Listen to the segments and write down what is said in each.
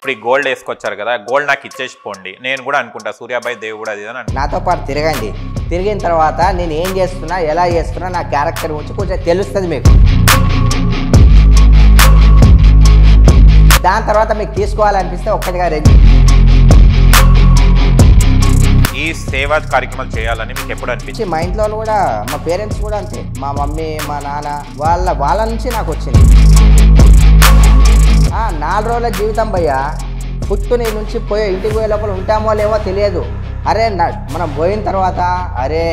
ఇప్పుడు ఈ గోల్డ్ వేసుకొచ్చారు కదా, గోల్డ్ నాకు ఇచ్చేసి పోండి. నేను కూడా అనుకుంటా సూర్యాబాయ్ దేవ్ కూడా అది అని. నాతో పాటు తిరగండి, తిరిగిన తర్వాత నేను ఏం చేస్తున్నా, ఎలా చేస్తున్నా, నా క్యారెక్టర్ గురించి కొంచెం తెలుస్తుంది మీకు. దాని తర్వాత మీకు తీసుకోవాలనిపిస్తే ఒక్కటిగా రెండు. ఈ సేవా కార్యక్రమాలు చేయాలని మీకు ఎప్పుడు అనిపించింది? మా ఇంట్లో కూడా, మా పేరెంట్స్ కూడా అంతే, మా మమ్మీ మా నాన్న వాళ్ళ నుంచి నాకు వచ్చింది. 4 రోజుల జీవితం భయ్యా, పుట్టుని నుంచి పోయే ఇంటికి పోయే లోపల ఉంటామో లేవో తెలియదు. అరే మనం పోయిన తర్వాత అరే.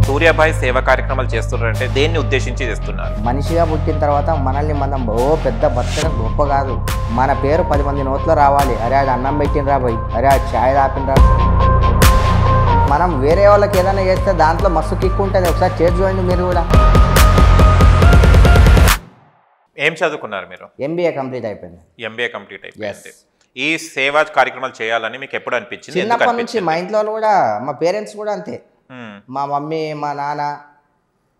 సూర్యాబాయ్ సేవా కార్యక్రమాలు చేస్తున్నారంటే దేన్ని ఉద్దేశించి చేస్తున్నారు? మనిషిగా పుట్టిన తర్వాత మనల్ని మనం పెద్ద బతకడం గొప్ప కాదు. మన పేరు 10 మంది నోట్లో రావాలి. అరే అది అన్నం పెట్టినరా పోయి, అరే అది ఛాయ్ తాపినరా. మనం వేరే వాళ్ళకి ఏదైనా చేస్తే దాంట్లో మస్తు కిక్ ఉంటుంది. ఒకసారి చేసి చూడండి మీరు కూడా. ఏం చదువుకున్నారు మీరు? MBA కంప్లీట్ అయిపోయింది. MBA కంప్లీట్ అయిపోయింది. ఈ సేవా కార్యక్రమాలు చేయాలని మీకు ఎప్పుడు అనిపించింది? చిన్నప్పటి నుంచి మా ఇంట్లో కూడా, మా పేరెంట్స్ కూడా అంతే, మా మమ్మీ మా నాన్న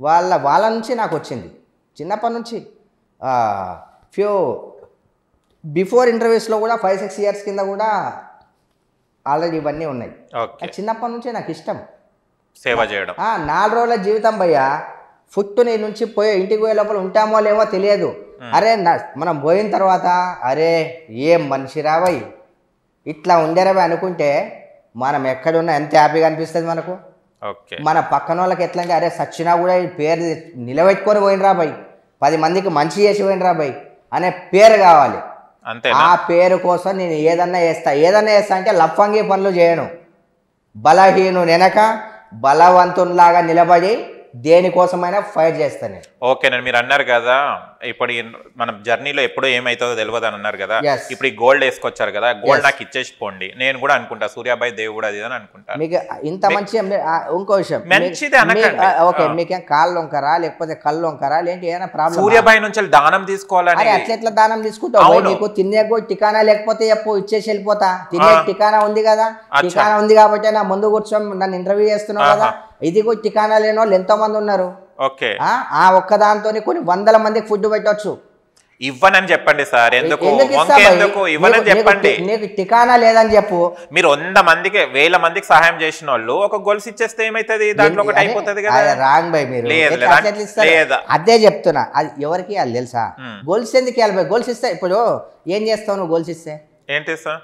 వాళ్ళ నుంచి నాకు వచ్చింది. చిన్నప్పటి నుంచి బిఫోర్ ఇంటర్వ్యూస్లో కూడా 5-6 ఇయర్స్ కింద కూడా ఆల్రెడీ ఇవన్నీ ఉన్నాయి. చిన్నప్పటి నుంచి నాకు ఇష్టం సేవ చేయడం. 4 రోజుల జీవితం భయ్యా, పుట్టుని నుంచి పోయే ఇంటికి పోయే లోపల ఉంటామో లేవో తెలియదు. అరే మనం పోయిన తర్వాత అరే ఏం మనిషి రావై, ఇట్లా ఉండేరావై అనుకుంటే మనం ఎక్కడున్నా ఎంత హ్యాపీగా అనిపిస్తుంది మనకు. మన పక్కన వాళ్ళకి ఎట్లా అంటే అరే సచ్చినా కూడా ఈ పేరు నిలబెట్టుకొని పోయినరా బాయ్, 10 మందికి మంచి చేసి పోయినరా బాయ్ అనే పేరు కావాలి. ఆ పేరు కోసం నేను ఏదన్నా చేస్తా అంటే లఫంగి పనులు చేయను. బలహీను వెనక బలవంతునిలాగా నిలబడి దేనికోసమైనా ఫైట్ చేస్తాను. ఓకేనండి, మీరు అన్నారు కదా ఇప్పుడు మన జర్నీలో ఎప్పుడో ఏమైతుందో తెలియదు అని అన్నారు కదా. ఇప్పుడు ఈ గోల్డ్ వేసుకొచ్చారు కదా, గోల్డ్ నాకు ఇచ్చేసి పోండి. నేను కూడా అనుకుంటా సూర్యాబాయ్ దేవ్ కూడా అది అని అనుకుంటా. మీకు ఇంత మంచి ఇంకో విషయం మంచిది అనకండి. ఓకే, మీకేం కాళ్ళు వంకరా లేకపోతే కళ్ళు వంకరా లేంటి ఏమైనా ప్రాబ్లం? సూర్యాబాయ్ నుంచి దానం తీసుకోవాలని. అట్లా దానం తీసుకుంటావు? నీకు తినే టికానా లేకపోతే చెప్పు, ఇచ్చేసి వెళ్ళిపోతా. తినే టికానా ఉంది కదా, టికానా ఉంది కాబట్టి నా ముందు కూర్చొని నన్ను ఇంటర్వ్యూ చేస్తున్నావు కదా. ఇది కూడా టికానా లేని వాళ్ళు ఎంతో మంది ఉన్నారు. ఓకే, ఆ ఒక్కదాంతో కొన్ని 100 మందికి ఫుడ్ పెట్టవచ్చు. ఇవ్వనని చెప్పండి సార్. ఎందుకు ఇవ్వనని చెప్పండి. నీకు టికానా లేదని చెప్పు. మీరు 100 మందికి 1000 మందికి సహాయం చేసిన వాళ్ళు ఒక గొలుసు ఇచ్చేస్తే ఏమైతుంది? దాంట్లో ఒకటి అయిపోతుంది కదా. రాంగ్ బై, మీరు అదే చెప్తున్నా. అది ఎవరికి అది తెలుసా? గొలుసు ఎందుకు ఇవ్వాలి బై? గొలుసు ఇస్తే ఇప్పుడు ఏం చేస్తావు నువ్వు? గొలుసు ఇస్తే ఏంటి సార్?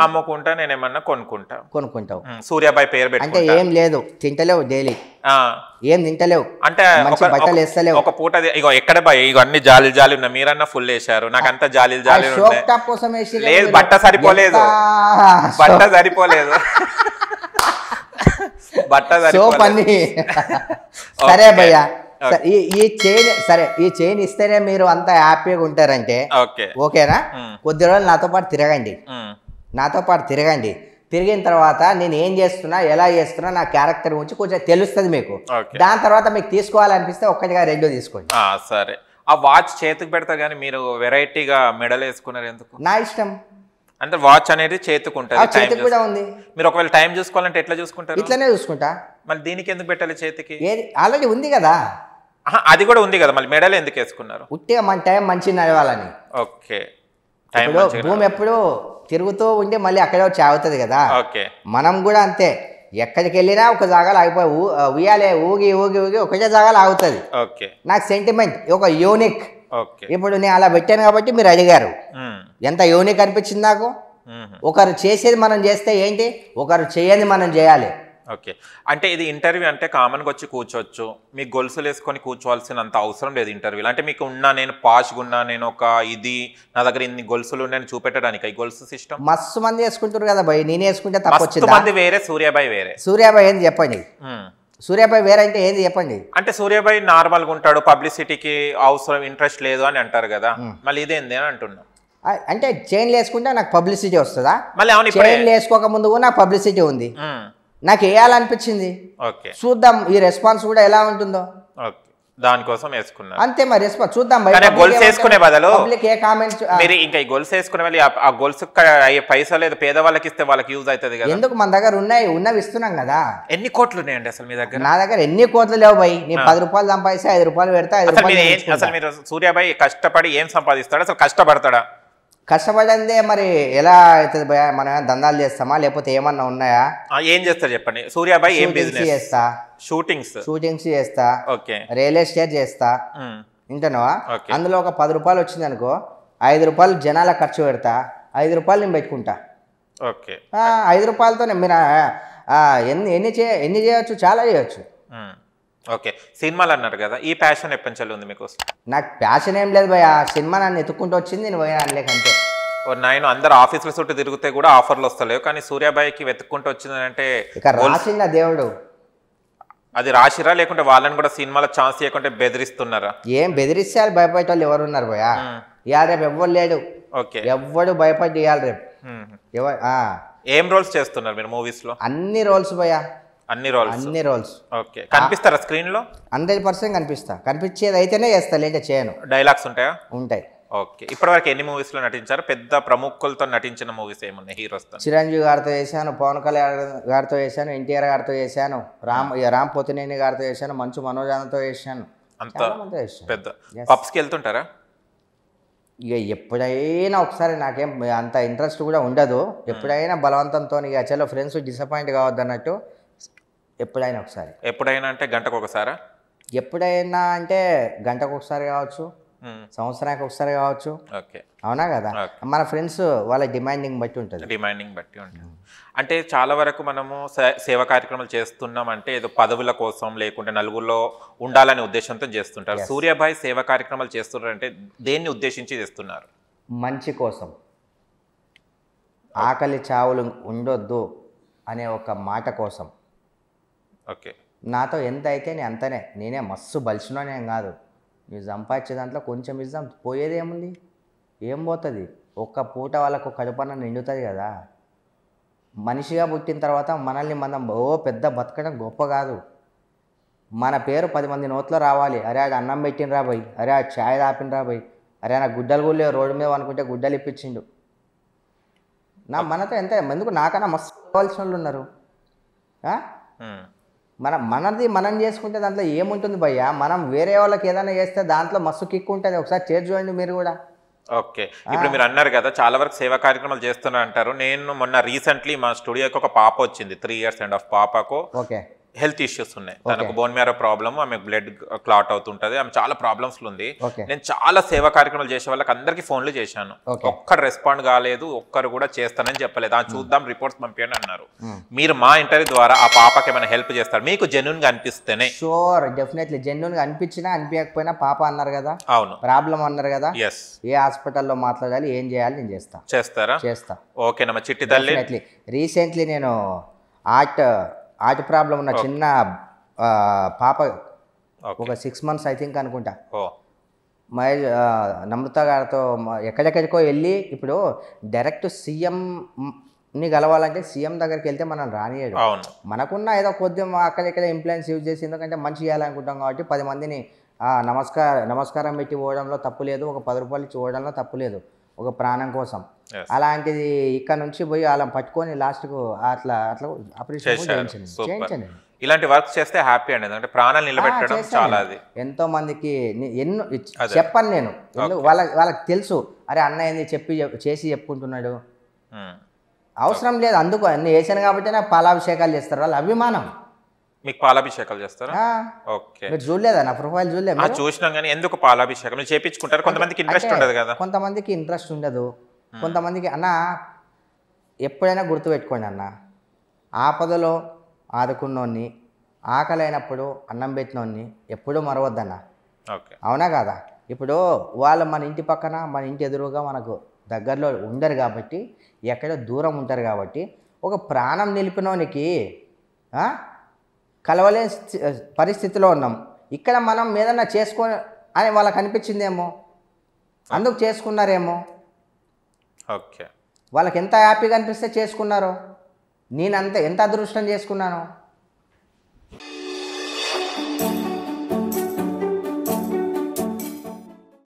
అమ్ముకుంటా, నేను ఏమన్నా కొనుక్కుంటావు. సూర్యాబాయ్ పేరు పెట్టి అంటే ఏం లేదు, తింటలేవు, డైలీ ఏం తింటలేవు అంటే బట్టలు వేస్తలేవు. ఒక పూట ఇగో ఎక్కడ బాయ్ ఇగో అన్ని జాలి జాలి ఉన్నాయి. మీరన్నా ఫుల్ వేసారు, నాకంతా జాలి జాలి కోసం వేసి లేదు. బట్ట సరిపోలేదు, బట్ట సరిపోలేదు. సరే భయ్యా, ఈ చైన్ సరే, ఈ చైన్ ఇస్తేనే మీరు అంతా హ్యాపీగా ఉంటారంటే ఓకేనా? కొద్ది రోజులు నాతో పాటు తిరగండి, తిరిగిన తర్వాత నేను ఏం చేస్తున్నా, ఎలా చేస్తున్నా, నా క్యారెక్టర్ గురించి కొంచెం తెలుస్తుంది మీకు. దాని తర్వాత మీకు తీసుకోవాలనిపిస్తే ఒక్కటిగా రెండు తీసుకోండి. సరే, ఆ వాచ్ చేతికి పెడతా కానీ మీరు వెరైటీగా మెడల్ వేసుకున్నారు ఎందుకు? నా ఇష్టం. అంటే వాచ్ అనేది చేతికుంటుంది, చేతికి కూడా ఉంది. మీరు ఒకవేళ టైం చూసుకోవాలంటే ఎట్లా చూసుకుంటారు? ఇట్లానే చూసుకుంటా. మళ్ళీ దీనికి ఎందుకు పెట్టాలి చేతికి? ఆల్రెడీ ఉంది కదా. అది కూడా ఉంది కదా, మళ్ళీ మెడల్ ఎందుకు వేసుకున్నారు? ఉట్టిగా మన టైం మంచి నడవాలని. ఓకే, భూమి ఎప్పుడు తిరుగుతూ ఉంటే మళ్ళీ అక్కడే వచ్చి ఆగుతుంది కదా. మనం కూడా అంతే, ఎక్కడికి వెళ్ళినా ఒక జాగాలో ఆగిపోయి ఉయ్యాలే ఊగి ఊగి ఊగి ఒకటే జాగాలో ఆగుతుంది. నాకు సెంటిమెంట్ ఒక యూనిక్. ఇప్పుడు నేను అలా పెట్టాను కాబట్టి మీరు అడిగారు, ఎంత యూనిక్ అనిపించింది నాకు. ఒకరు చేసేది మనం చేస్తే ఏంటి, ఒకరు చేయని మనం చేయాలి. ఓకే, అంటే ఇది ఇంటర్వ్యూ అంటే కామన్గా వచ్చి కూర్చోవచ్చు, మీకు గొలుసులు వేసుకొని కూర్చోవాల్సినంత అవసరం లేదు ఇంటర్వ్యూలో. అంటే మీకు ఉన్నా, నేను పాష్గా ఉన్నా, నేను ఒక ఇది నా దగ్గర ఇన్ని గొలుసులు ఉన్నాయని చూపెట్టడానికి ఈ గొలుసు సిస్టమ్. మస్తు మంది వేసుకుంటారు కదా భయ్, నేను వేసుకుంటే తప్పు వచ్చింది. మంది వేరే, సూర్యాబాయ్ వేరే. సూర్యాబాయ్ ఏంది చెప్పండి? సూర్యాబాయ్ వేరే అంటే ఏంది చెప్పండి? అంటే సూర్యాబాయ్ నార్మల్గా ఉంటాడు, పబ్లిసిటీకి అవసరం ఇంట్రెస్ట్ లేదు అని అంటారు కదా, మళ్ళీ ఇదేంది అని అంటున్నా. అంటే చైన్లు వేసుకుంటే నాకు పబ్లిసిటీ వస్తుందా? మళ్ళీ చైన్లు వేసుకోక ముందు కూడా నాకు పబ్లిసిటీ ఉంది. నాకు వేయాలనిపించింది, చూద్దాం ఈ రెస్పాన్స్ కూడా ఎలా ఉంటుందో. దానికోసం వేసుకున్నారు. అంతే మరి చూద్దాం కానీ గొలుసు వేసుకునే బదులు పబ్లిక్ ఏ కామెంట్స్ మీరు ఇంకా ఈ గొలుసు వేసుకునే వాళ్ళు ఆ గొలుసు అయ్యే పైసలు లేదు పేదవాళ్ళకి ఇస్తే వాళ్ళకి యూజ్ అవుతుంది కదా. ఎందుకు మన దగ్గర ఉన్నవి ఇస్తున్నాం కదా. ఎన్ని కోట్లు ఉన్నాయండి అసలు మీ దగ్గర? నా దగ్గర ఎన్ని కోట్లు లేవు భయ్. నీ 10 రూపాయలు సంపాదిస్తే 5 రూపాయలు పెడతా. అసలు మీరు సూర్యాబాయ్ కష్టపడి ఏం సంపాదిస్తాడు? అసలు కష్టపడతాడా? కష్టపడందే మరి ఎలా అవుతుంది భయ? మనం దందాలు చేస్తామా లేకపోతే ఏమన్నా ఉన్నాయా? ఏం చేస్తారు చెప్పండి. సూర్యాబాయ్ ఏం బిజినెస్ చేస్తా? షూటింగ్స్ చేస్తా. ఓకే. రియల్ ఎస్టేట్ చేస్తా. వింటున్నావా? అందులో ఒక 10 రూపాయలు వచ్చింది అనుకో, 5 రూపాయలు జనాల ఖర్చు పెడతా, 5 రూపాయలు నేను పెట్టుకుంటా. ఓకే. 5 రూపాయలతోనే మీరు ఎన్ని చేయొచ్చు, చాలా చేయొచ్చు. ఓకే. సినిమాలు అన్నారు కదా, ఈ ప్యాషన్ ఎప్పటి నుంచి ఉంది మీకు? నాకు ప్యాషన్ ఏం లేదు భయ. సినిమా నన్ను ఎత్తుకుంటూ వచ్చింది, నేను పోయినా అనలేకంటే. నేను అందరు ఆఫీసుల చుట్టూ తిరిగితే కూడా ఆఫర్లు వస్తలేవు, కానీ సూర్యాబాయికి వెతుక్కుంటూ వచ్చింది అంటే ఇక రాసిందా దేవుడు? అది రాసిరా లేకుంటే వాళ్ళని కూడా సినిమాలో ఛాన్స్ ఇవ్వకుంటే బెదిరిస్తున్నారా? ఏం బెదిరిస్తే భయపడే వాళ్ళు ఎవరు ఉన్నారు భయ? ఇవాళ రేపు ఎవ్వరు లేడు. ఓకే. ఎవ్వడు భయపడి ఇవాళ రేపు ఏం రోల్స్ చేస్తున్నారు మీరు మూవీస్ లో? అన్ని రోల్స్ భయ. అన్ని రోల్స్. ఓకే. కనిపిస్తారా స్క్రీన్ లో? 100% కనిపిస్తా. కనిపించేది అయితేనే చేస్తా, లేదంటే చేయను. డైలాగ్స్ ఉంటాయా? ఉంటాయి. ఓకే. ఇప్పటివరకు ఎన్ని మూవీస్ లో నటించారు? పెద్ద ప్రముఖులతో నటించిన మూవీస్ ఏమున్నాయి హీరోస్? చిరంజీవి గారితో చేశాను, పవన్ కళ్యాణ్ గారితో చేశాను, ఎన్టీఆర్ గారితో చేశాను, రామ్ పోతినేని గారితో చేశాను, మంచు మనోజానంతో చేశాను. అంత పెద్ద పబ్స్కి వెళ్తుంటారా? ఇక ఎప్పుడైనా ఒకసారి, నాకేం అంత ఇంట్రెస్ట్ కూడా ఉండదు. ఎప్పుడైనా బలవంతంతో ఇక చలో ఫ్రెండ్స్ డిసప్పాయింట్ కావద్దు అన్నట్టు ఎప్పుడైనా ఒకసారి. ఎప్పుడైనా అంటే గంటకు ఒకసారా? ఎప్పుడైనా అంటే గంటకు ఒకసారి కావచ్చు, సంవత్సరానికి ఒకసారి కావచ్చు. ఓకే. అవునా కదా? మన ఫ్రెండ్స్ వాళ్ళ డిమాండింగ్ బట్టి ఉంటుంది. అంటే చాలా వరకు మనము సేవా కార్యక్రమాలు చేస్తున్నాం అంటే ఏదో పదవుల కోసం లేకుంటే నలుగురిలో ఉండాలనే ఉద్దేశంతో చేస్తుంటారు. సూర్యాబాయ్ సేవా కార్యక్రమాలు చేస్తున్నారు అంటే దేన్ని ఉద్దేశించి చేస్తున్నారు? మంచి కోసం. ఆకలి చావులు ఉండొద్దు అనే ఒక మాట కోసం. ఓకే. నాతో ఎంత అయితే నేను అంతనే. నేనే మస్తు బలిసినోనేం కాదు. నువ్వు సంపాదించే దాంట్లో కొంచెం ఇద్దాం, పోయేది ఏముంది? ఏం పోతుంది? ఒక్క పూట వాళ్ళకు కడుపన్న నిండుతుంది కదా. మనిషిగా పుట్టిన తర్వాత మనల్ని మనం పెద్ద బతకడం గొప్ప కాదు. మన పేరు 10 మంది నోట్లో రావాలి. అరే ఆడు అన్నం పెట్టినరా పోయి, అరే ఆడు ఛాయ్ తాపినరా పోయి, అరే నాకు గుడ్డలు కూడా లేవు, రోడ్డు మీద అనుకుంటే గుడ్డలు ఇప్పించిండు. మనతో ఎంత ఎందుకు? నాకన్నా మస్తు కావాల్సిన వాళ్ళు ఉన్నారు. మనది మనం చేసుకుంటే దాంట్లో ఏముంటుంది భయ్యా? మనం వేరే వాళ్ళకి ఏదైనా చేస్తే దాంట్లో మస్తు కిక్ ఉంటుంది. ఒకసారి చేసి చూడండి మీరు కూడా. ఓకే. ఇప్పుడు మీరు అన్నారు కదా చాలా వరకు సేవా కార్యక్రమాలు చేస్తున్నా అంటారు. నేను మొన్న రీసెంట్లీ మా స్టూడియోకి ఒక పాప వచ్చింది, 3 years and half పాపకు. ఓకే. హెల్త్ ఇష్యూస్ ఉన్నాయి. తనకు బోన్ మ్యారో ప్రాబ్లమ్, ఆమె బ్లడ్ క్లాట్ అవుతుంటది, ఆమె చాలా ప్రాబ్లమ్స్ ఉంది. నేను చాలా సేవా కార్యక్రమాలు చేసే వాళ్ళకి అందరికి ఫోన్లు చేశాను. ఒక్కరు రెస్పాండ్ కాలేదు, ఒక్కరు కూడా చేస్తానని చెప్పలేదు. చూద్దాం రిపోర్ట్స్ పంపించండి అన్నారు. మీరు మా ఇంటర్వ్యూ ద్వారా ఆ పాపకి ఏమైనా హెల్ప్ చేస్తారు? మీకు జెన్యూన్ గా అనిపిస్తేనే. Sure, definitely. జెన్యూన్ గా అనిపించినా అనిపించకపోయినా పాప అన్నారు కదా, అవును ప్రాబ్లం అన్నారు కదా, ఏ హాస్పిటల్లో మాట్లాడాలి, ఏం చేయాలి, నేను చేస్తా. చేస్తా. ఓకేనమ్మా చిట్టి తల్లి. రీసెంట్లీ నేను ఆర్ట్ ప్రాబ్లం ఉన్న చిన్న పాప, ఒక 6 months ఐ థింక్ అనుకుంటా, నమ్రత గారితో ఎక్కడెక్కడికో వెళ్ళి, ఇప్పుడు డైరెక్ట్ సీఎంని కలవాలంటే సీఎం దగ్గరికి వెళ్తే మనం రానియడు. మనకున్న ఏదో కొద్దిగా అక్కడెక్కడ ఇన్ఫ్లుయెన్స్ యూజ్ చేసి, ఎందుకంటే మంచి చేయాలనుకుంటాం కాబట్టి 10 మందిని నమస్కారం పెట్టి పోవడంలో తప్పు లేదు, ఒక 10 రూపాయలు ఇచ్చి పోవడంలో తప్పు లేదు, ఒక ప్రాణం కోసం. అలాంటిది ఇక్కడ నుంచి పోయి అలా పట్టుకొని లాస్ట్కు అట్లా ఆపరేషన్ చేయించండి. ఇలాంటి వర్క్ చేస్తే హ్యాపీ అండి, అంటే ప్రాణాలు నిలబెట్టడం చాలా. అది ఎంతో మందికి ఎన్నో చెప్పాను నేను. వాళ్ళకి తెలుసు, అరే అన్న ఏంది చేసి చెప్పుకుంటున్నాడు, అవసరం లేదు. అందుకు అన్ని వేసాను కాబట్టి నాకు పాలాభిషేకాలు చేస్తారు, వాళ్ళ అభిమానం. మీకు పాలాభిషేకాలు చేస్తారా? ఓకే. మీరు చూడలేదా నా ప్రొఫైల్? చూడలేదు. చూసినాం కానీ ఎందుకు పాలాభిషేకం చేయించుకుంటారు? కొంతమందికి ఇంట్రెస్ట్ ఉండదు కదా. కొంతమందికి ఇంట్రెస్ట్ ఉండదు, కొంతమందికి. అన్న ఎప్పుడైనా గుర్తుపెట్టుకోండి అన్న, ఆపదలో ఆదుకున్నోన్ని, ఆకలైనప్పుడు అన్నం పెట్టినోన్ని ఎప్పుడూ మరవద్దన్న. అవునా కాదా? ఇప్పుడు వాళ్ళు మన ఇంటి పక్కన, మన ఇంటి ఎదురుగా మనకు దగ్గరలో ఉండరు కాబట్టి, ఎక్కడో దూరం ఉంటారు కాబట్టి, ఒక ప్రాణం నిలిపినోనికి కలవలేని పరిస్థితిలో ఉన్నాం. ఇక్కడ మనం ఏదన్నా చేసుకొని అని వాళ్ళకి అనిపించిందేమో, అందుకు చేసుకున్నారేమో. ఓకే. వాళ్ళకి ఎంత హ్యాపీగా అనిపిస్తే చేసుకున్నారో. నేనంత ఎంత అదృష్టం చేసుకున్నాను.